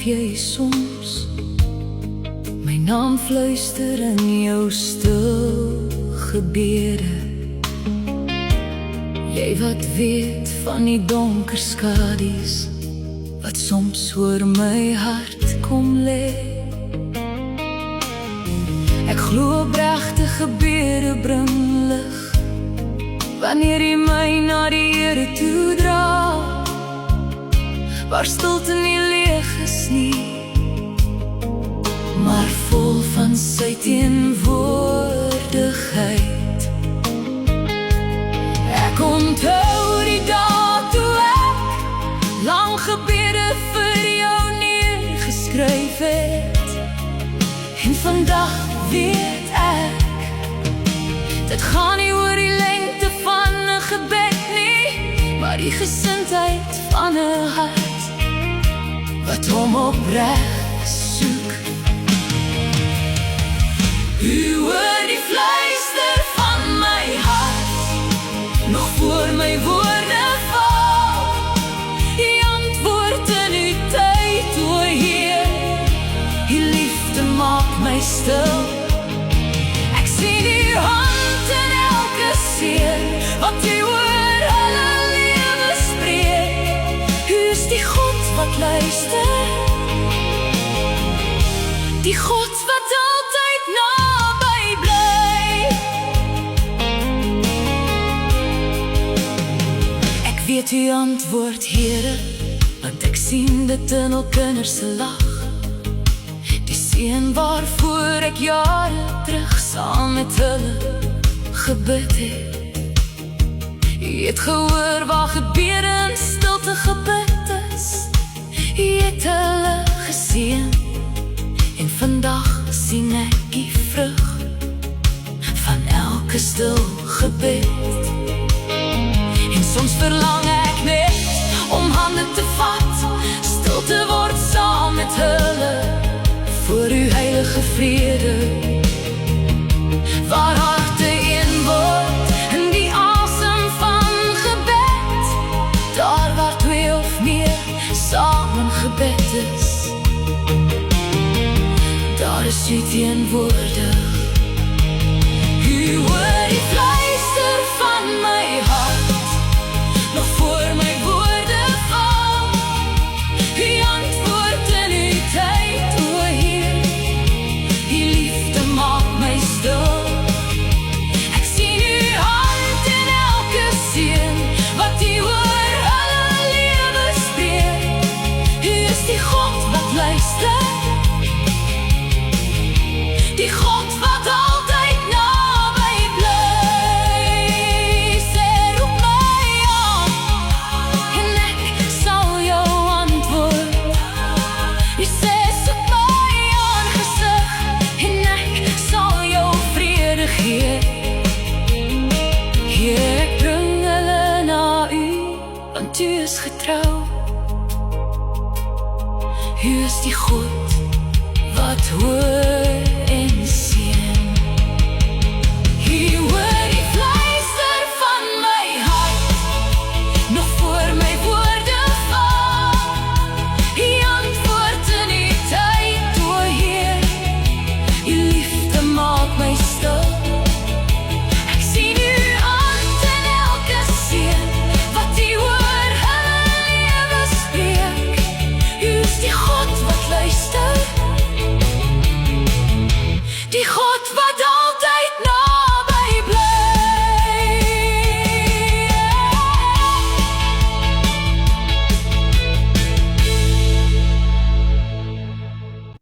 jy soms my naam fluister in jou stil gebede. Jy wat weet van die donker skadies wat soms oor my hart kom lê. Ek glo opregte gebede bring lig wanneer jy my na die Here toe dra, waar stilte nie leeg is nie, maar vol van sy teenwoordigheid. Ek onthou die dag toe ek lang gebede vir jou neergeskryf het, en vandag weet ek, dit gaan nie oor die lengte van 'n gebed nie, maar die gesindheid van 'n hart wat hom opreg soek. U hoor die fluister van my hart, nog voor my woorde val. Die antwoord in u tyd, o Heer, die liefde maak my stil. Ek sien u hand in elke seer, wat u oor hulle lewe spreek. U is die God wat luister, die God wat altyd naby bly. Ek weet u antwoord, Here, want ek sien dit in hul kinders se lag. Die seën waarvoor ek jare terug saam met hulle gebid het. U het gehoor waar gebede in stilte gebid is. U het hulle geseën, en vandag sien ek die vrug van elke stil gebed. En soms verlang ek net om hande te vat, stil te word saam met hulle voor u heilige vrede, waar harte een word in die asem van gebed. Daar waar twee of meer samen gebed is, daar is u teenwoordig. U hoor die fluister van my hart, nog voor my woorde val. U antwoord in u tyd, o Heer, die liefde maak my stil. Ek sien u hand in elke seën, wat u oor hulle lewe spreek. U is die God wat luister, die God wat altyd naby bly. Sê roep my aan, en ek sal jou antwoord. U sê soek my aangesig, en ek sal jou vrede gee. Heer, ek bring hulle na u, want u is getrou. U is die God wat hoor en sien. He will